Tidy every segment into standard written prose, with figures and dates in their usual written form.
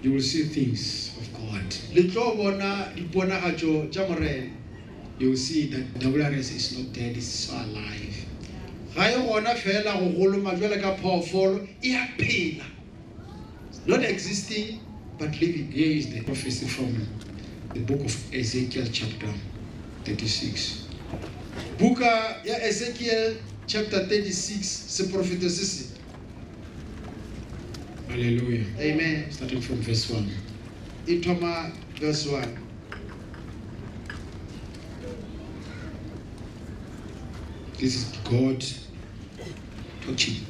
you will see things of God. You will see that WRS is not dead, it's so alive. Not existing, but living. Here is the prophecy from the book of Ezekiel chapter 36. Book Ezekiel chapter 36, prophecy. Hallelujah. Amen. Starting from verse 1. Itoma verse 1. This is God touching.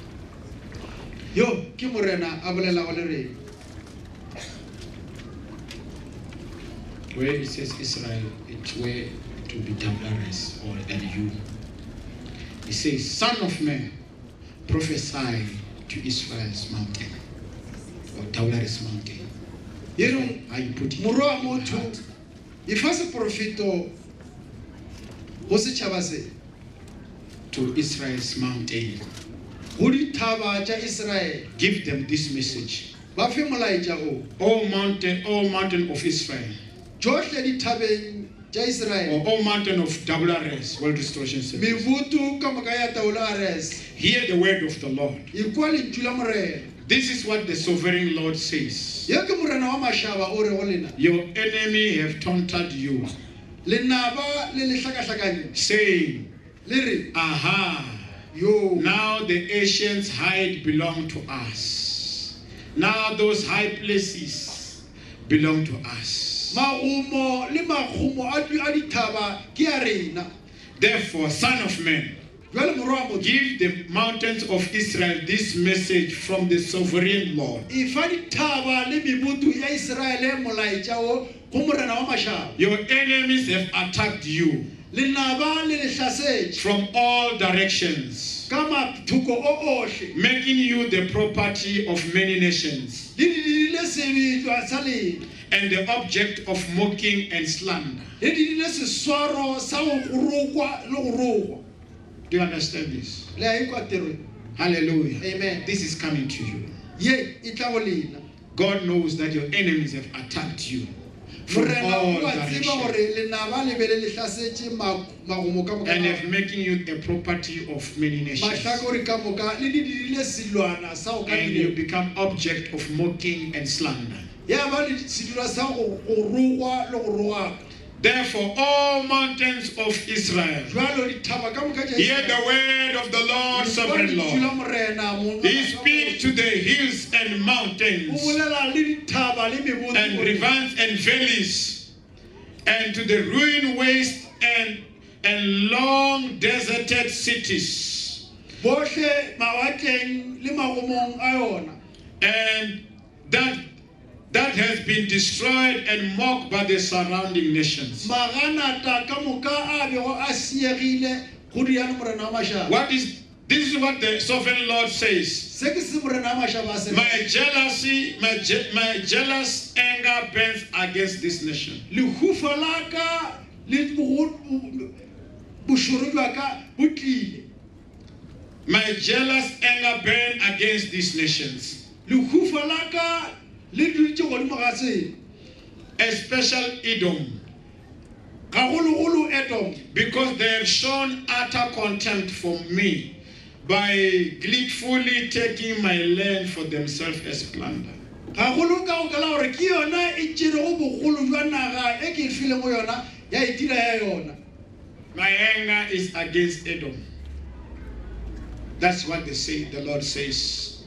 Yo, Kimurena abulela olere. Where it says Israel, it's where it will be WRS or and you. It says, Son of man, prophesy to Israel's mountain or WRS mountain. You know, I put it in my heart. If as a prophet, what's it to Israel's mountain? Give them this message. O mountain of Israel. Or O mountain of WRS, World Restoration Service. Hear the word of the Lord. This is what the sovereign Lord says. Your enemy have taunted you, saying, aha, now the ancients hide belong to us. Now those high places belong to us. Therefore, Son of man, give the mountains of Israel this message from the sovereign Lord. Your enemies have attacked you from all directions, making you the property of many nations and the object of mocking and slander. Do you understand this? Hallelujah. Amen. This is coming to you. God knows that your enemies have attacked you from all directions and have making you a property of many nations. And you become object of mocking and slander. Therefore, all mountains of Israel, hear the word of the Lord, sovereign Lord. He speaks to the hills and mountains, and ravines and valleys, and to the ruined waste and long deserted cities. And that has been destroyed and mocked by the surrounding nations. This is what the sovereign Lord says. My jealous anger burns against this nation. My jealous anger burns against these nations. Especially Edom, because they have shown utter contempt for me by gleefully taking my land for themselves as plunder. My anger is against Edom. That's what they say. The Lord says.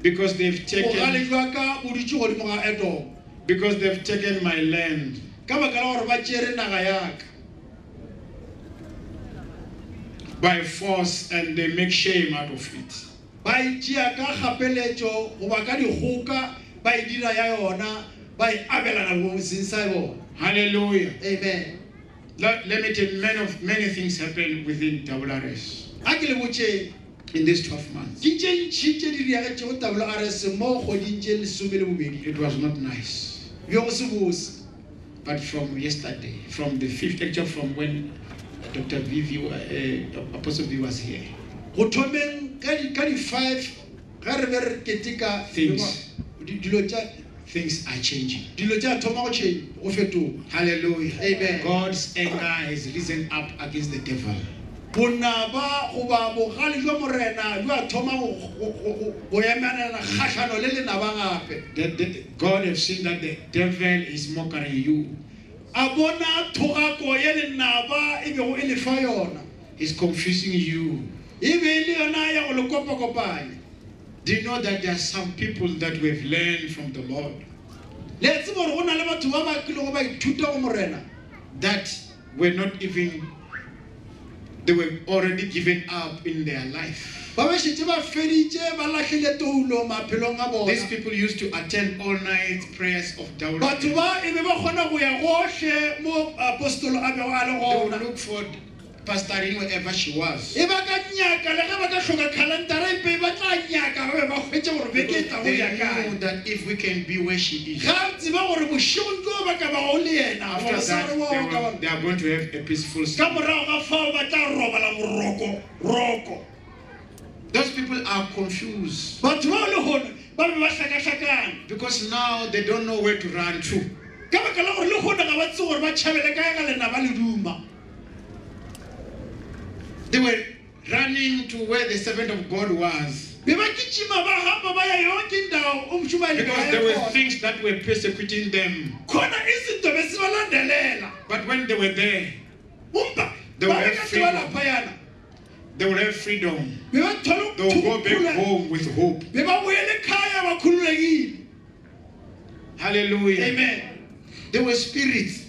Because they've taken my land. By force, and they make shame out of it. Hallelujah. Amen. Let me tell you, many things happen within WRS in these 12 months. It was not nice. But from yesterday, from the 5th, actually from when Dr. Vivi, Apostle V was here, things things are changing. Hallelujah. Amen. God's anger has risen up against the devil. God has seen that the devil is mocking you. He's confusing you. Do you know that there are some people that we've learned from the Lord that were not even, they were already given up in their life? These people used to attend all night prayers of download. They would look for Pastor Irene wherever she was. They knew that if we can be where she is, after that they are going to have a peaceful sleep. Those people are confused because now they don't know where to run to. They were running to where the servant of God was, because there were things that were persecuting them. But when they were there, they would have freedom. They would have freedom. They would go back home with hope. Hallelujah. Amen. There were spirits.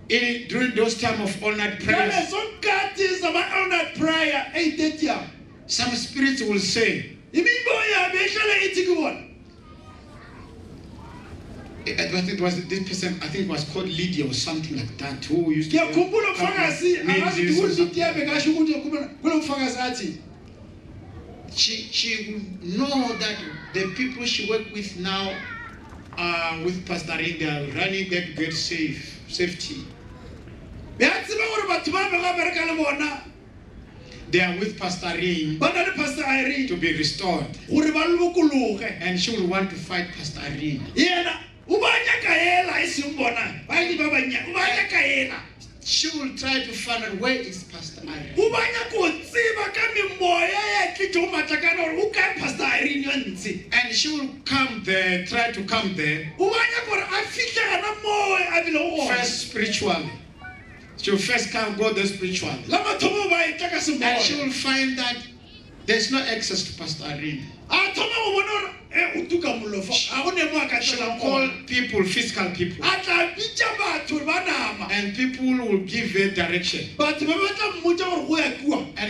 During those times of all-night prayers, some spirits will say, it was this person, I think it was called Lydia or something like that, who used to she will know that the people she worked with now with Pastor Irene, they are running there to get safety. They are with Pastor Irene to be restored, and she will want to fight Pastor Irene. She will try to find out where is Pastor Irene. And she will come there, try to come there. First spiritually. She will first go there spiritually. And she will find that there's no access to Pastor Irene. She will call people, physical people, and people will give her direction. And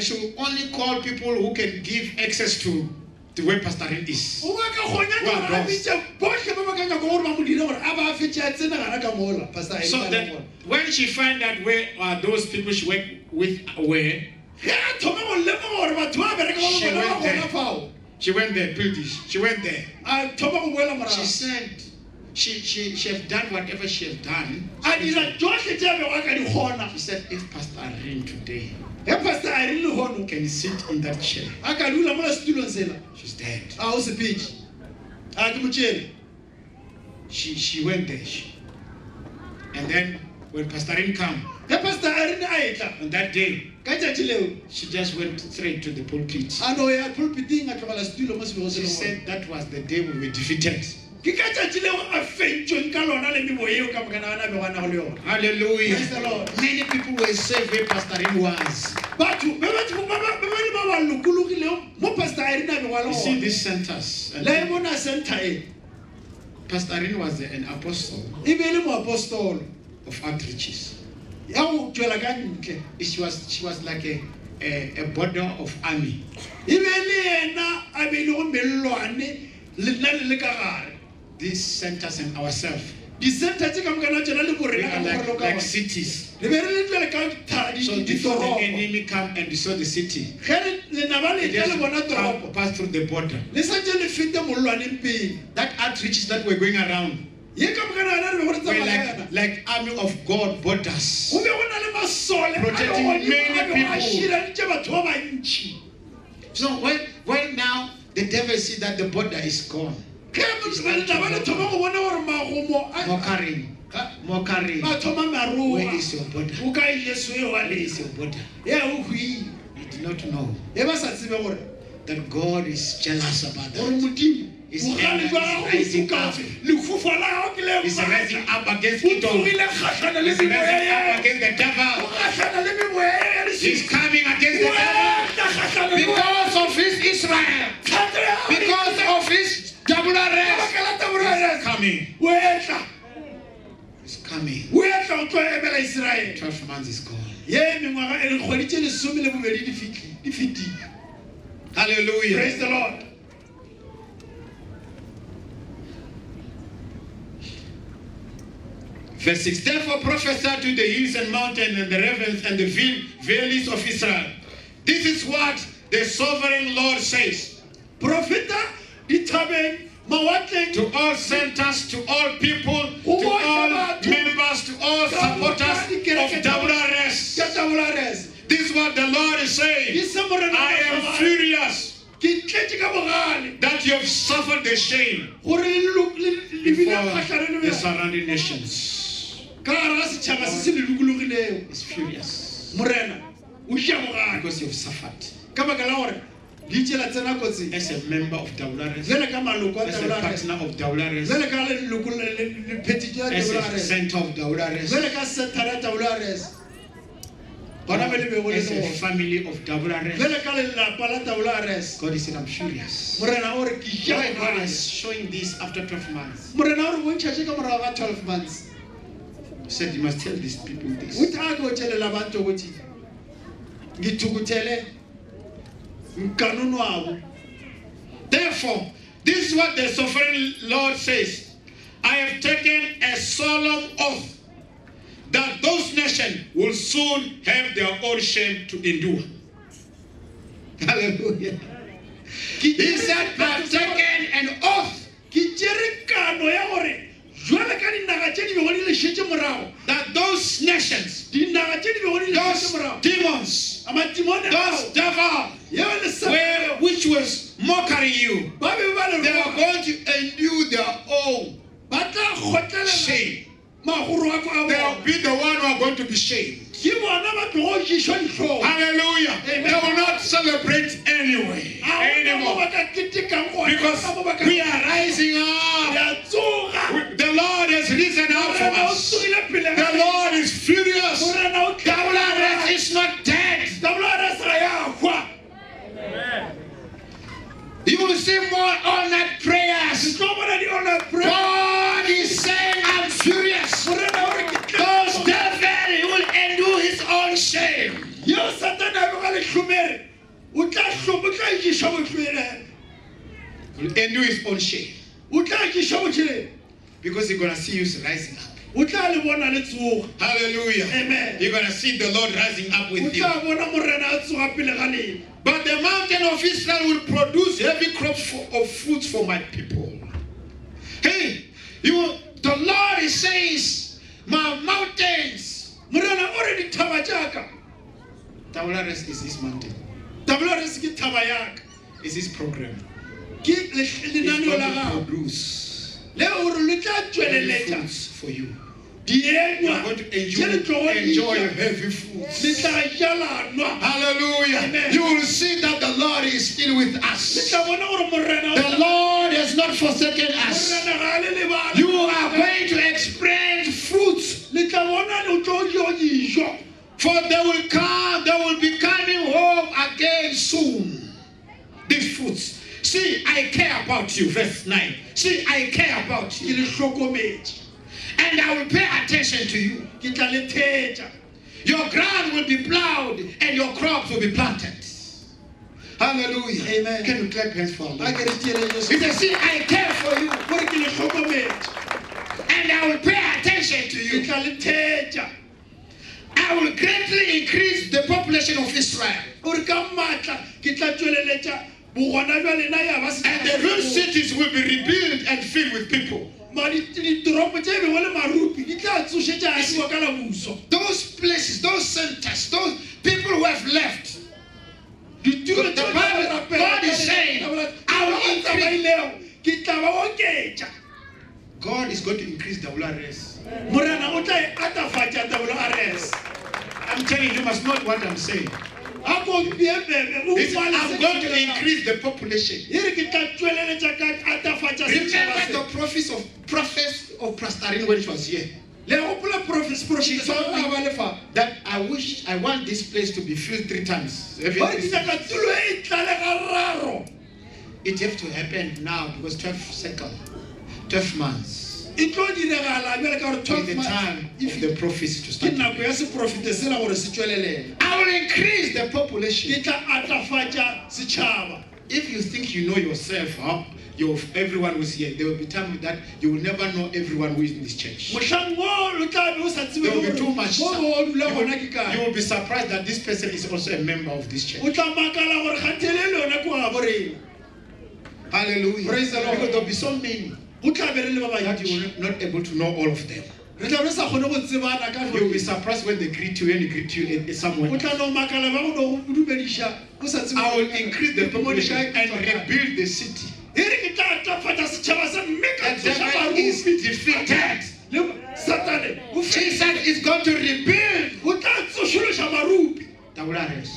she will only call people who can give access to where Pastor Irene is. So that when she find out where those people she work with were, she went there, British. She went there. She said she have done whatever she have done. She said, if Pastor Irene today can sit in that chair, she's dead. She went there. And then when Pastor Irene came, on that day, she just went straight to the pulpit. She said that was the day we were defeated. Hallelujah. Many people were saved where Pastor Irene was. You see these centers. Pastor Irene was an apostle of outreaches. She was like a border of army. These centers and ourselves, we are like cities. So before the enemy come and destroy the city, they just pass through the border. That outreach that we're going around, we're like army of God borders, protecting many people. So when now the devil sees that the border is gone. Mockery. Where is your border? Where is your border? You do not know that God is jealous about that. His anger is rising up. He's rising up against it all. He's rising up against the devil. He's coming against the devil because of his Israel. Because of his WRS. He's coming. It's coming. 12 months is gone. Hallelujah. Praise the Lord. Verse 6. Therefore prophesy to the hills and mountains and the ravens and the valleys of Israel. This is what the sovereign Lord says. Propheta ditabeng. To all centers, to all people, to all members, to all supporters of WRS. This is what the Lord is saying. I am furious that you have suffered the shame before the surrounding nations. He's furious because you have suffered. As a member of WRS, as a partner of WRS, as a center of WRS, as a family of WRS, God is saying, I'm furious. Why God is showing this after 12 months? He said, you must tell these people this. Therefore, this is what the sovereign Lord says. I have taken a solemn oath that those nations will soon have their own shame to endure. Hallelujah. He said, I have taken an oath that those nations, those demons, those devils, which was mocking you, they are going to endure their own shame. They will be the one who are going to be shamed. Hallelujah. Amen. They will not celebrate anymore. Because we are rising up. The Lord has risen up for us. The Lord is furious. WRS is not dead. You will see more honored prayers. God is saying, I'm furious. Those devils, he will endure his own shame. Will endure his own shame. Because you're going to see you rising up. Hallelujah. Amen. You're going to see the Lord rising up with you. But the mountain of Israel will produce heavy crops of fruits for my people. Hey, the Lord says, my mountains. WRS is his mountain. Is his program. He's going to produce fruits for you. You are going to enjoy heavy foods. Hallelujah. Amen. You will see that the Lord is still with us. The Lord has not forsaken us. You are going to experience fruits. For they will be coming home again soon. These fruits. See, I care about you. Verse 9. See, I care about you. And I will pay attention to you. Your ground will be plowed and your crops will be planted. Hallelujah. Amen. Can you clap hands for Allah? He says, see, I care for you. And I will pay attention to you. I will greatly increase the population of Israel. And the ruined cities will be rebuilt and filled with people. Those places, those centers, those people who have left. The Bible, God is saying, I is going to increase WRS. I'm telling you, you must know what I'm saying. I'm going to increase the population. Remember the prophet of Prastarin when she was here. She told me that I want this place to be filled 3 times. It has to happen now because 12 months. It the time of the prophecy to start. I will increase the population. If you think you know yourself, everyone who's here, there will be time that you will never know everyone who is in this church. There will be too much. You will be surprised that this person is also a member of this church. Hallelujah. Praise the Lord. Because there will be so many that you will not able to know all of them. You will be surprised when they greet you and they greet you somewhere. I will increase the population and rebuild the city. The devil is defeated. Jesus is going to rebuild WRS.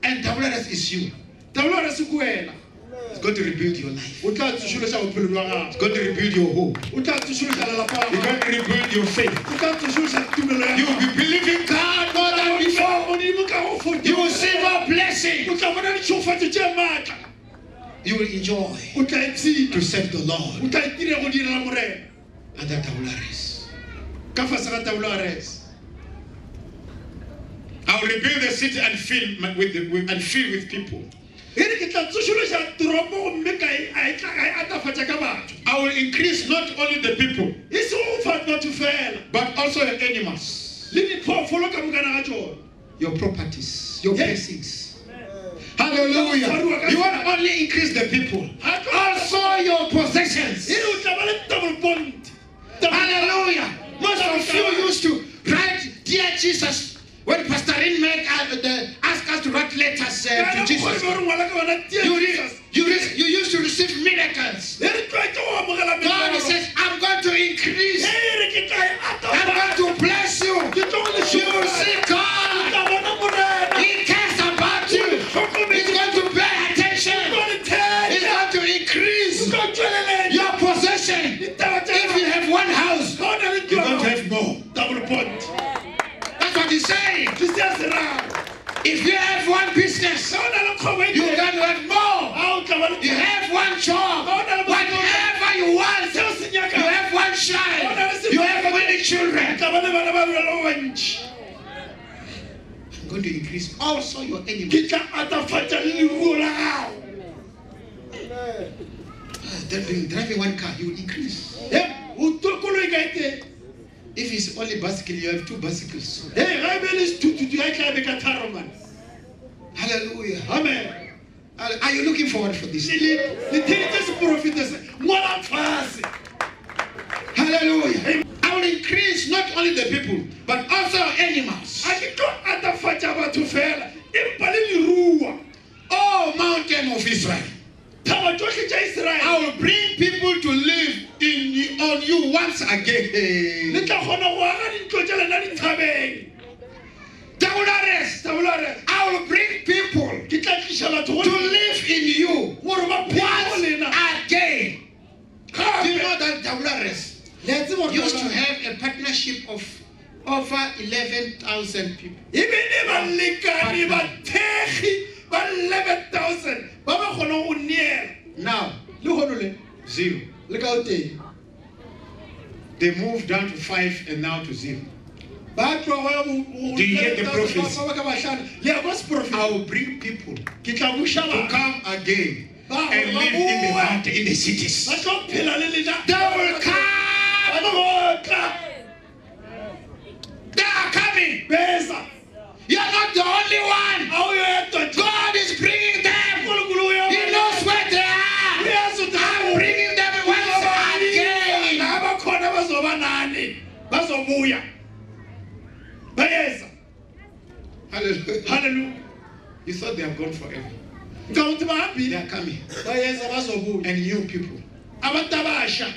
And WRS is you. It's going to rebuild your life. It's going to rebuild your hope. It's going to rebuild your faith. You will be believing God more than before. You will see more blessing. You will enjoy to serve the Lord. And that WRS. I will rebuild the city and fill with people. I will increase not only the people, but also your animals, your properties, your blessings. Hallelujah. You won't only increase the people, also your possessions. Hallelujah. Most of you used to write, "Dear Jesus," when Pastor Rin asked us to write letters to Jesus. You used to receive miracles. God says, "I'm going to increase. I'm going to bless you. You will see God. He cares about you. He's going to pay attention. He's going to increase your possession. If you have one house, you're going to have more. Double point. That's what he's saying. If you have one business, you're going to have more. You have one job, whatever you want. You have one child. You have many children. I'm going to increase also your enemies. Driving one car, you will increase. If it's only bicycle, you have 2 bicycles. Hallelujah. Amen. Are you looking forward for this? Hallelujah. I will increase not only the people, but also animals. Oh, mountain of Israel. I will bring people to live on you once again. I will bring people to live in you once again. Do you know that WRS used to have a partnership of over 11,000 people? 11,000. Now, 0. They moved down to 5 and now to 0. Do you hear the prophecy? I will bring people to come again and live in the mountain, in the cities. They will come. They are coming. You are not the only one. God is bringing them. He knows where they are. I'm bringing them once again. Hallelujah. Hallelujah. You thought they have gone forever. They are coming. And new people. abatabasha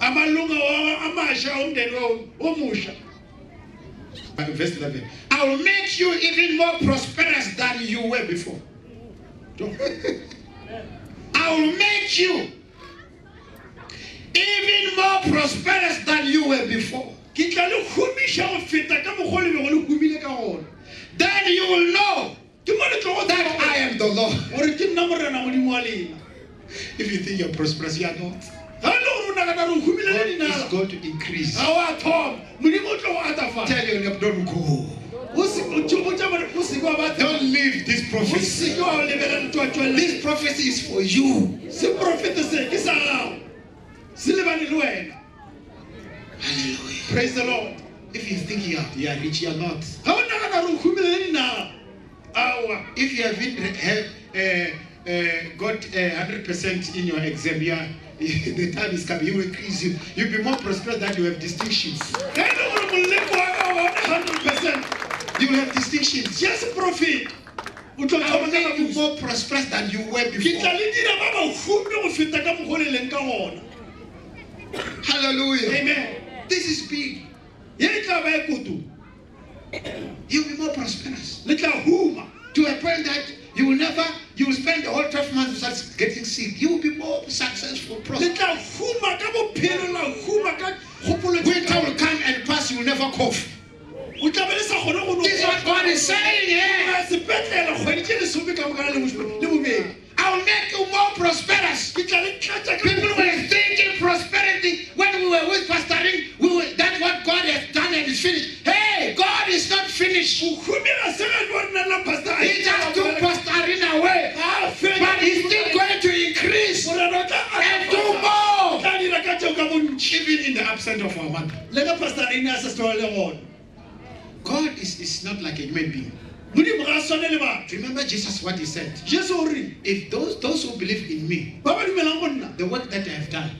amalunga amasha omndeni omusha. Verse 11. I will make you even more prosperous than you were before. I will make you even more prosperous than you were before. Then you will know that I am the Lord. If you think you're prosperous, you are not. God is going to increase. Tell your neighbor, don't go. Don't leave this prophecy. This prophecy is for you. Hallelujah. Praise the Lord. If you think you are rich, you are not. If you haven't got 100% in your exam, the time is coming. He will increase you. You'll be more prosperous than you have distinctions. 100%. You will have distinctions. Yes, prophet. I will make you more prosperous than you were before. Hallelujah. Amen. This is big. You'll be more prosperous. To a point that you will spend the whole 12 months without getting sick. You will be more successful, prosperous. Winter will come and pass, you will never cough. This is what God is saying here. I will make you more prosperous. People were thinking prosperity when we were with Pastor Ring. That's what God has done and is finished. Hey, God is not finished. He just took Pastor Ring away. But he's still going to increase and do more. Even in the absence of our mother. God is not like a human being. Remember Jesus, what he said. If those who believe in me, the work that I have done,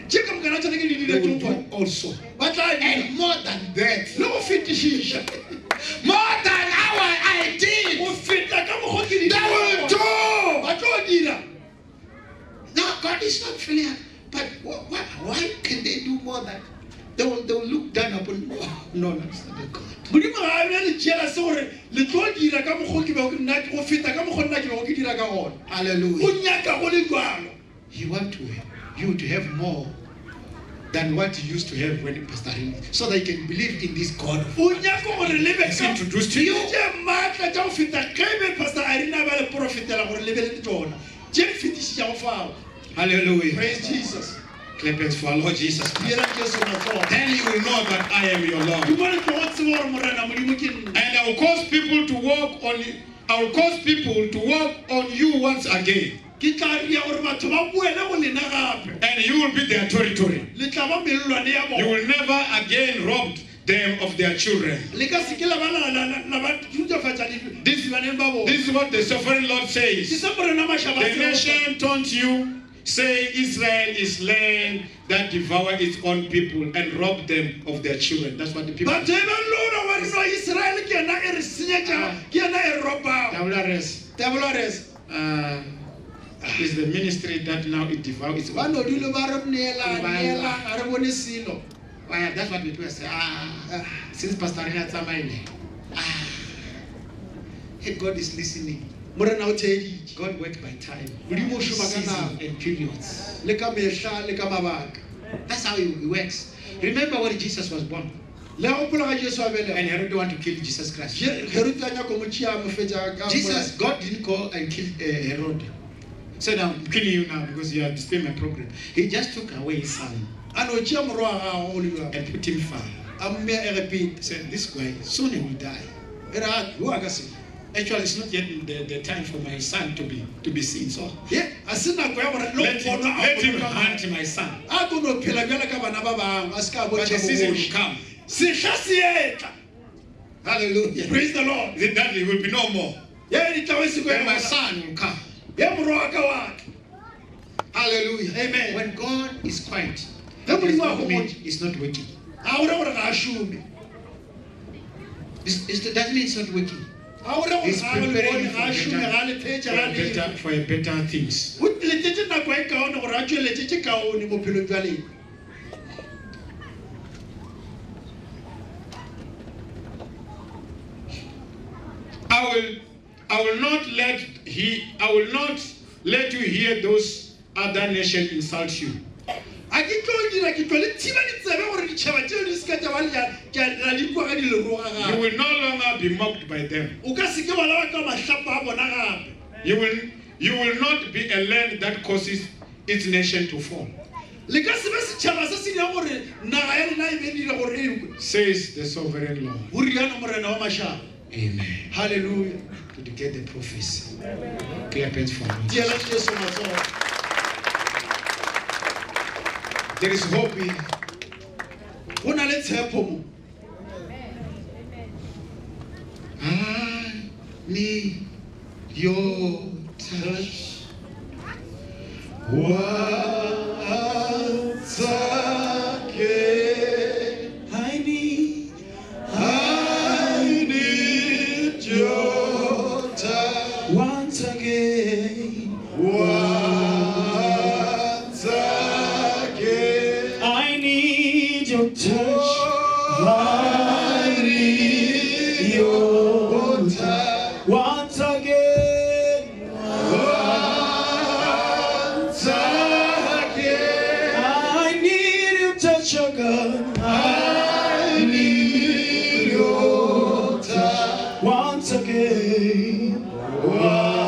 they will do also. And more than that. More than how I did. They will do. No, God is not feeling. But why can they do more than? They will look down upon. No, that's not the God. Hallelujah. He wants you to have more than what you used to have when it was starting, so that you can believe in this God. He's introduced to you. Hallelujah. Praise Jesus. Clap hands for our Lord Jesus Christ. Then you will know that I am your Lord. And I will cause people to walk on you. I will cause people to walk on you once again. And you will be their territory. You will never again rob them of their children. This is what the sovereign Lord says. The nation taunts you, say Israel is land that devour its own people and rob them of their children. That's what the people say. WRS is the ministry that now it devours its own people. That's what people say. Since Pastor Reinhard God is listening. God works by time, season and periods. That's how he works. Remember when Jesus was born? And Herod wanted to kill Jesus Christ. God didn't go and kill Herod. Said, I'm killing you now because you are displaying my program. He just took away his son and put him far. Said, this guy, soon he will die. Actually, it's not yet the time for my son to be seen. So yeah, let him hunt my son. But the season will come. Hallelujah. Praise the Lord. That there will be no more. Then my son will come. Hallelujah. Amen. When God is quiet, it's not working. It doesn't mean it's not working. He's preparing for better things. letetse nako e kaone gore a tsweletse tse kaone bophelong jwa lena. I will not let you hear those other nations insult you. A ke tlo dira ke tlo le thiba ditsebe gore ditšhaba tseo di seka tša ba la di kwa ga dilero ga gape. You will no longer be mocked by them. O ka se ke wa la ka mahlapa a bona gape. You will not be a land that causes its nation to fall. Le ka se be setšhaba se se dira gore naga ya lena e be dira gore e kwe. Says the sovereign Lord. Ho riana morena wa mašaba. Amen. Hallelujah. To get the prophecy. Clap hands for me. Diela Jesu matsogo. There is hope here. Go na le tshepo mo. I need your touch. Once again, I need your touch. Once again, once again, I need your touch. I need your touch. Once again, once again, I need your touch, oh God. I need your touch. Once again, once